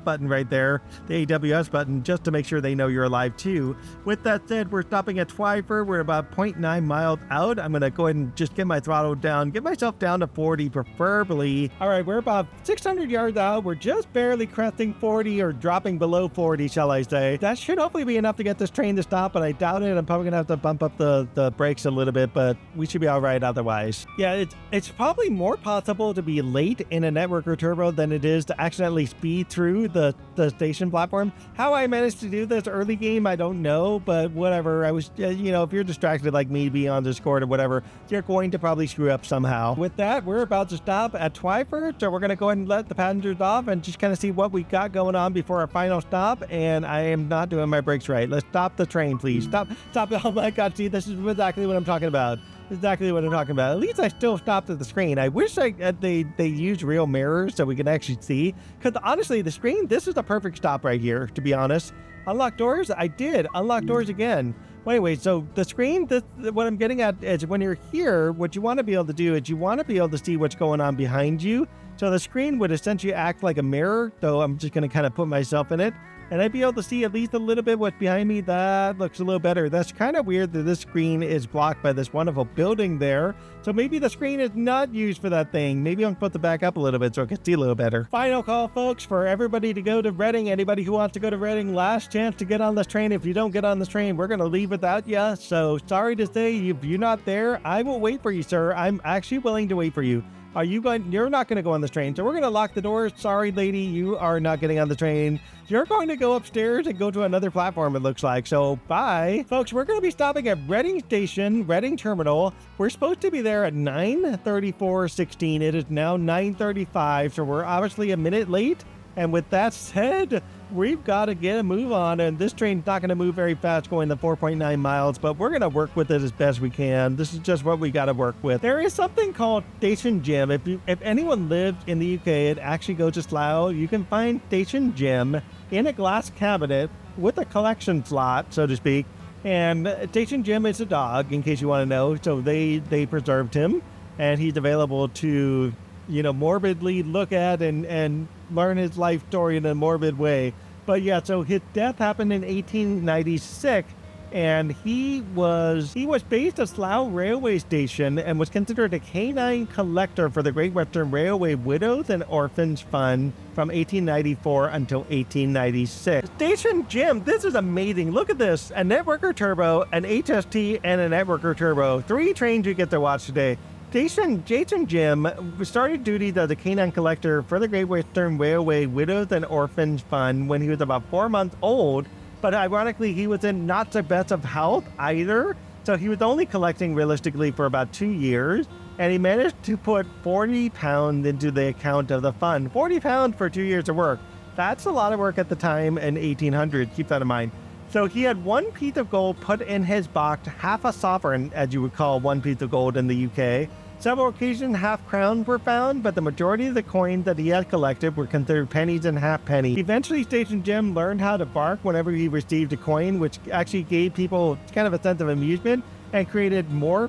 button right there, the AWS button, just to make sure they know you're alive, too. With that said, we're stopping at Twyford. We're about 0.9 miles out. I'm going to go ahead and just get my throttle down, get myself down to 40, preferably. All right, we're about 600 yards out. We're just barely cresting 40 or dropping below 40, shall I say. That should hopefully be enough to get this train to stop, but I doubt it. I'm probably going to have to bump up the brakes a little bit, but we we should be all right otherwise. Yeah, it's probably more possible to be late in a networker turbo than it is to accidentally speed through the station platform. How I managed to do this early game, I don't know, but whatever. I was, you know, if you're distracted like me, be on Discord or whatever, you're going to probably screw up somehow. With that, we're about to stop at Twyford, so we're going to go ahead and let the passengers off and just kind of see what we got going on before our final stop. And I am not doing my brakes right. Let's stop the train, please. Stop. Oh my God, see, this is exactly what I'm talking about. Exactly what I'm talking about. At least I still stopped at the screen. I wish they used real mirrors so we can actually see. Because honestly, the screen, this is the perfect stop right here, to be honest. Unlock doors? I did. Unlock doors again. Well, anyway, so the screen, what I'm getting at is when you're here, what you want to be able to do is you want to be able to see what's going on behind you. So the screen would essentially act like a mirror, though I'm just going to kind of put myself in it. And I'd be able to see at least a little bit what's behind me. That looks a little better. That's kind of weird that this screen is blocked by this wonderful building there. So maybe the screen is not used for that thing. Maybe I'll put the back up a little bit so I can see a little better. Final call, folks, for everybody to go to Reading. Anybody who wants to go to Reading, last chance to get on this train. If you don't get on this train, we're going to leave without you. So sorry to say, if you're not there, I will wait for you, sir. I'm actually willing to wait for you. You're not going to go on this train, so we're going to lock the doors. Sorry, lady, you are not getting on the train. You're going to go upstairs and go to another platform, it looks like. So, bye. Folks, we're going to be stopping at Reading Station, Reading Terminal. We're supposed to be there at 9:34:16. It is now 9:35, so we're obviously a minute late. And with that said, we've got to get a move on, and this train's not going to move very fast going the 4.9 miles, but we're going to work with it as best we can. This is just what we got to work with. There is something called Station Gym. If anyone lived in the UK and actually goes to Slough, you can find Station Gym in a glass cabinet with a collection slot, so to speak. And Station Gym is a dog, in case you want to know. So they preserved him, and he's available to, you know, morbidly look at and learn his life story in a morbid way. But yeah, so his death happened in 1896, and he was based at Slough Railway Station and was considered a canine collector for the Great Western Railway Widows and Orphans Fund from 1894 until 1896. Station Gym, this is amazing. Look at this, a Networker Turbo, an HST, and a Networker Turbo. 3 trains you get to watch today. Jason Jim started duties as a canine collector for the Great Western Railway Widows and Orphans Fund when he was about 4 months old, but ironically he was in not the best of health either, so he was only collecting realistically for about 2 years, and he managed to put 40 pounds into the account of the fund. 40 pounds for 2 years of work. That's a lot of work at the time in 1800, keep that in mind. So he had 1 piece of gold put in his box, half a sovereign, as you would call 1 piece of gold in the UK. Several occasions, half crowns were found, but the majority of the coins that he had collected were considered pennies and half pennies. Eventually, Station Jim learned how to bark whenever he received a coin, which actually gave people kind of a sense of amusement and created more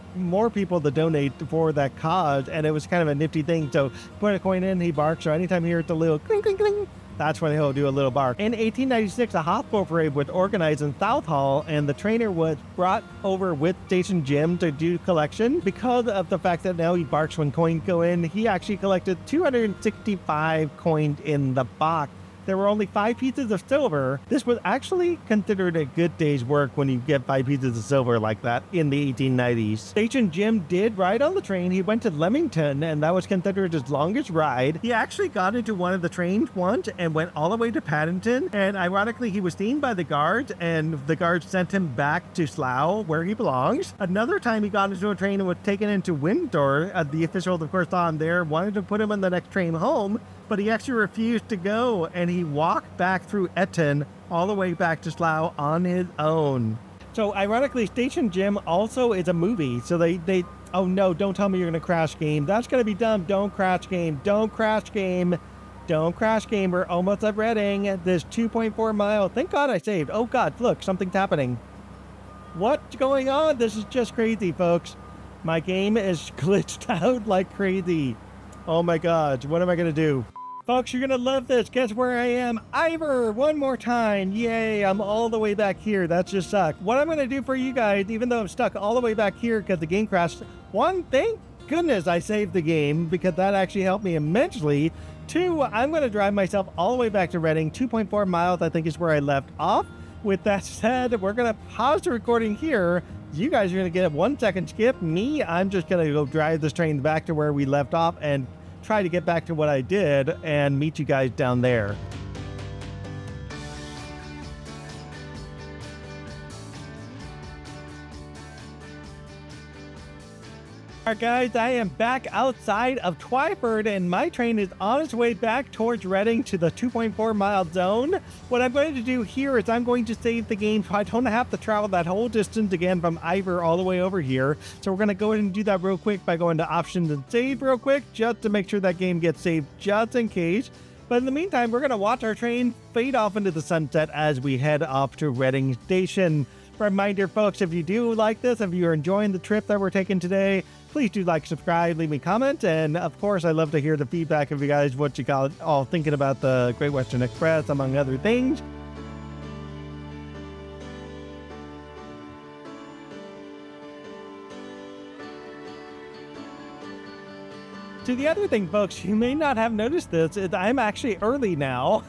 people to donate for that cause. And it was kind of a nifty thing. So put a coin in, he barks, so anytime he hears a little clink, clink, clink, that's when he'll do a little bark. In 1896, a hospital parade was organized in Southall, and the trainer was brought over with Station Jim to do collection. Because of the fact that now he barks when coins go in, he actually collected 265 coins in the box. There were only 5 pieces of silver. This was actually considered a good day's work when you get 5 pieces of silver like that in the 1890s. Station Jim did ride on the train. He went to Leamington, and that was considered his longest ride. He actually got into one of the trains once and went all the way to Paddington, and ironically, he was seen by the guards, and the guards sent him back to Slough, where he belongs. Another time he got into a train and was taken into Windsor. The officials, of course, saw him there, wanted to put him on the next train home, but he actually refused to go, and he walked back through Eton all the way back to Slough on his own. So ironically, Station Jim also is a movie. So they oh no, don't tell me you're gonna crash game. That's gonna be dumb. Don't crash game. Don't crash game. Don't crash game. We're almost at Reading. This 2.4 mile. Thank God I saved. Oh God, look, something's happening. What's going on? This is just crazy, folks. My game is glitched out like crazy. Oh my God, what am I gonna do? Folks, you're gonna love this. Guess where I am? Iver, one more time. Yay, I'm all the way back here. That just sucked. What I'm gonna do for you guys, even though I'm stuck all the way back here because the game crashed, one, thank goodness I saved the game because that actually helped me immensely. 2, I'm gonna drive myself all the way back to Reading. 2.4 miles, I think, is where I left off. With that said, we're going to pause the recording here. You guys are going to get a 1 second skip. Me, I'm just going to go drive this train back to where we left off and try to get back to what I did and meet you guys down there. Alright guys, I am back outside of Twyford and my train is on its way back towards Reading to the 2.4 mile zone. What I'm going to do here is I'm going to save the game so I don't have to travel that whole distance again from Iver all the way over here. So we're going to go ahead and do that real quick by going to options and save real quick just to make sure that game gets saved just in case. But in the meantime, we're going to watch our train fade off into the sunset as we head off to Reading Station. Reminder folks, if you do like this, if you're enjoying the trip that we're taking today, please do like, subscribe, leave me comments, and of course I love to hear the feedback of you guys, what you all thinking about the Great Western Express, among other things. So the other thing, folks, you may not have noticed this, is I'm actually early now.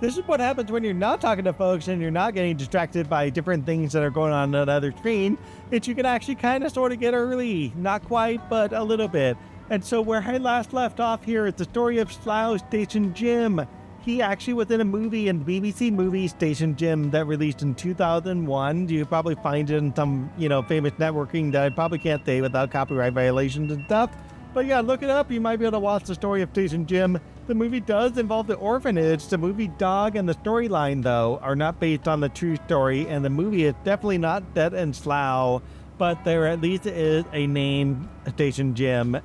This is what happens when you're not talking to folks and you're not getting distracted by different things that are going on the other screen. It's you can actually kind of sort of get early. Not quite, but a little bit. And so where I last left off here is the story of Slough Station Jim. He actually was in a movie, in the BBC movie Station Jim, that released in 2001. You probably find it in some, famous networking that I probably can't say without copyright violations and stuff. But yeah, look it up. You might be able to watch the story of Station Jim. The movie does involve the orphanage. The movie Dog and the storyline, though, are not based on the true story. And the movie is definitely not set in Slough. But there at least is a name, Station Jim,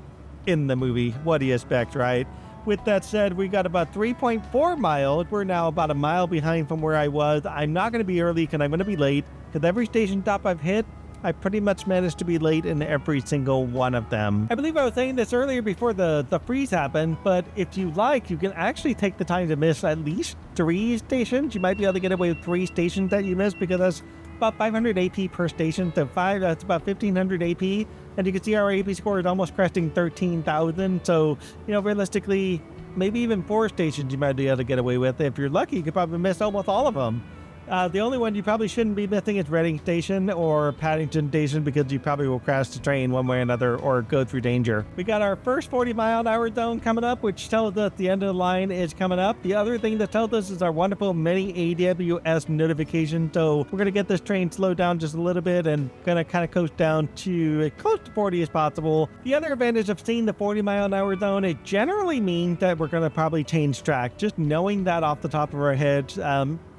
in the movie. What do you expect, right? With that said, we got about 3.4 miles. We're now about a mile behind from where I was. I'm not going to be early because I'm going to be late. Because every station stop I've hit, I pretty much managed to be late in every single one of them. I believe I was saying this earlier before the freeze happened, but if you like, you can actually take the time to miss at least 3 stations. You might be able to get away with 3 stations that you missed because that's about 500 AP per station. So 5, that's about 1,500 AP. And you can see our AP score is almost cresting 13,000. So, realistically, maybe even 4 stations you might be able to get away with. If you're lucky, you could probably miss almost all of them. The only one you probably shouldn't be missing is Reading Station or Paddington Station because you probably will crash the train one way or another or go through danger. We got our first 40-mile-an-hour zone coming up, which tells us the end of the line is coming up. The other thing that tells us is our wonderful mini AWS notification. So we're going to get this train slowed down just a little bit and going to kind of coast down to as close to 40 as possible. The other advantage of seeing the 40-mile-an-hour zone, it generally means that we're going to probably change track. Just knowing that off the top of our heads,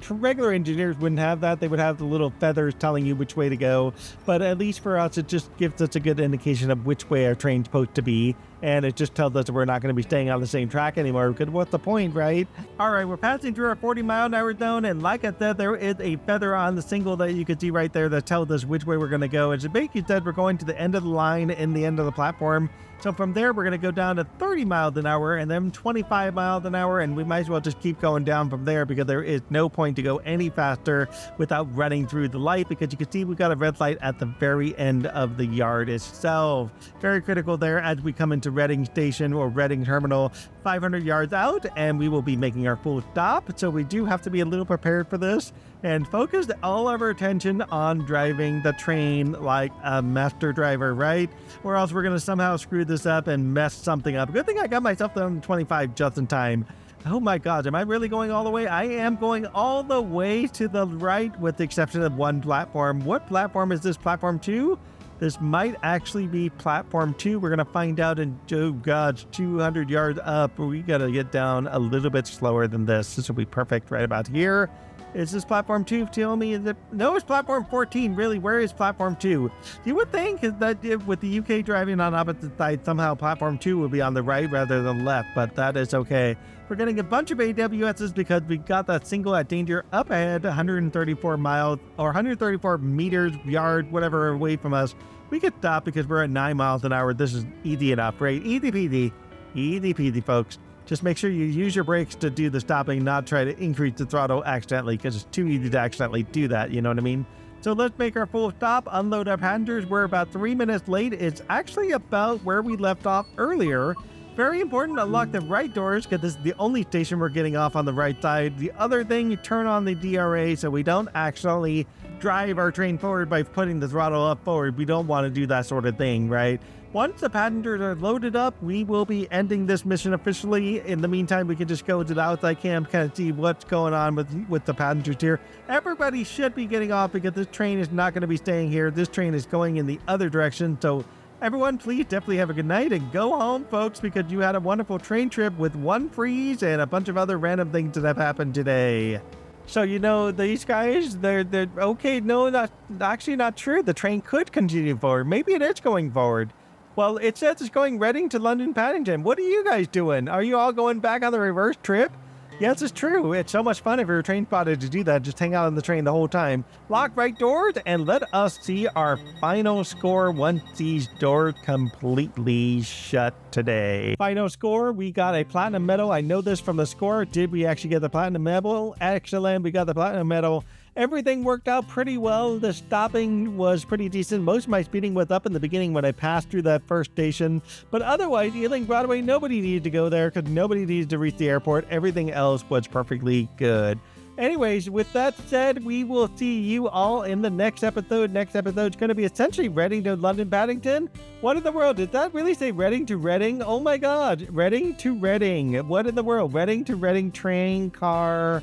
regular engineers wouldn't have that. They would have the little feathers telling you which way to go. But at least for us, it just gives us a good indication of which way our train's supposed to be. And it just tells us that we're not going to be staying on the same track anymore. Because what's the point, right? All right, we're passing through our 40-mile-an-hour zone. And like I said, there is a feather on the signal that you can see right there that tells us which way we're going to go. And it basically said we're going to the end of the line in the end of the platform. So from there, we're going to go down to 30 miles an hour and then 25 miles an hour. And we might as well just keep going down from there because there is no point to go any faster without running through the light, because you can see we've got a red light at the very end of the yard itself. Very critical there as we come into Reading Station or Reading Terminal, 500 yards out, and we will be making our full stop. So we do have to be a little prepared for this and focus all of our attention on driving the train like a master driver, right? Or else we're going to somehow screw this up and mess something up. Good thing I got myself down to 25 just in time. Oh my God, am I really going all the way? I am going all the way to the right with the exception of one platform. What platform is this? Platform 2? This might actually be platform 2. We're going to find out in, oh God, 200 yards up. We got to get down a little bit slower than this. This will be perfect right about here. Is this platform 2? Tell me, is it? No, it's platform 14. Really, where is platform 2? You would think that with the UK driving on opposite sides, somehow platform 2 would be on the right rather than left, but that is okay. We're getting a bunch of AWSs because we got that single at danger up ahead, 134 miles or 134 meters, yard, whatever away from us. We could stop because we're at 9 miles an hour. This is easy enough, right? Easy peasy. Easy peasy, folks. Just make sure you use your brakes to do the stopping, not try to increase the throttle accidentally, because it's too easy to accidentally do that, you know what I mean? So let's make our full stop, unload our passengers. We're about 3 minutes late. It's actually about where we left off earlier. Very important, unlock the right doors, because this is the only station we're getting off on the right side. The other thing, you turn on the DRA so we don't accidentally drive our train forward by putting the throttle up forward. We don't want to do that sort of thing, right? Once the passengers are loaded up, we will be ending this mission officially. In the meantime, we can just go to the outside camp, kind of see what's going on with the passengers here. Everybody should be getting off because this train is not going to be staying here. This train is going in the other direction, so everyone, please definitely have a good night and go home, folks, because you had a wonderful train trip with one freeze and a bunch of other random things that have happened today. So, you know, these guys, they're okay. No, not true. The train could continue forward. Maybe it is going forward. Well, it says it's going Reading to London Paddington. What are you guys doing? Are you all going back on the reverse trip? Yes, it's true. It's so much fun if you're a train spotter to do that. Just hang out on the train the whole time. Lock right doors and let us see our final score once these doors completely shut today. Final score, we got a platinum medal. I know this from the score. Did we actually get the platinum medal? Excellent. We got the platinum medal. Everything worked out pretty well. The stopping was pretty decent. Most of my speeding was up in the beginning when I passed through that first station. But otherwise, Ealing Broadway, nobody needed to go there because nobody needed to reach the airport. Everything else was perfectly good. Anyways, with that said, we will see you all in the next episode. Next episode is going to be essentially Reading to London Paddington. What in the world? Did that really say Reading to Reading? Oh my God. Reading to Reading. What in the world? Reading to Reading Traincare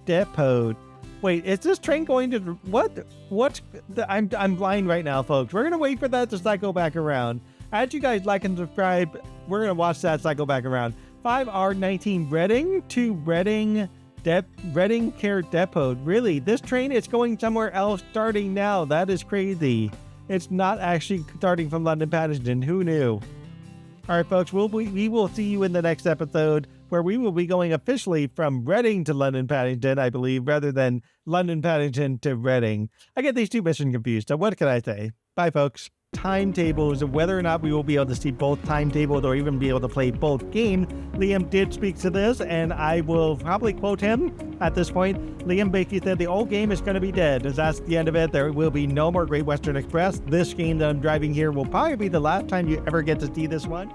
Depot. Wait, is this train going to what? I'm blind right now, folks. We're gonna wait for that to cycle back around. As you guys like and subscribe, we're gonna watch that cycle back around. 5R19 Reading to Reading Care Depot. Really, this train is going somewhere else starting now. That is crazy. It's not actually starting from London Paddington. Who knew? All right, folks. We will see you in the next episode, where we will be going officially from Reading to London Paddington, I believe, rather than London Paddington to Reading. I get these two missions confused, so what can I say? Bye, folks. Timetables, whether or not we will be able to see both timetables or even be able to play both games. Liam did speak to this, and I will probably quote him at this point. Liam basically said the old game is going to be dead. That's the end of it. There will be no more Great Western Express. This game that I'm driving here will probably be the last time you ever get to see this one.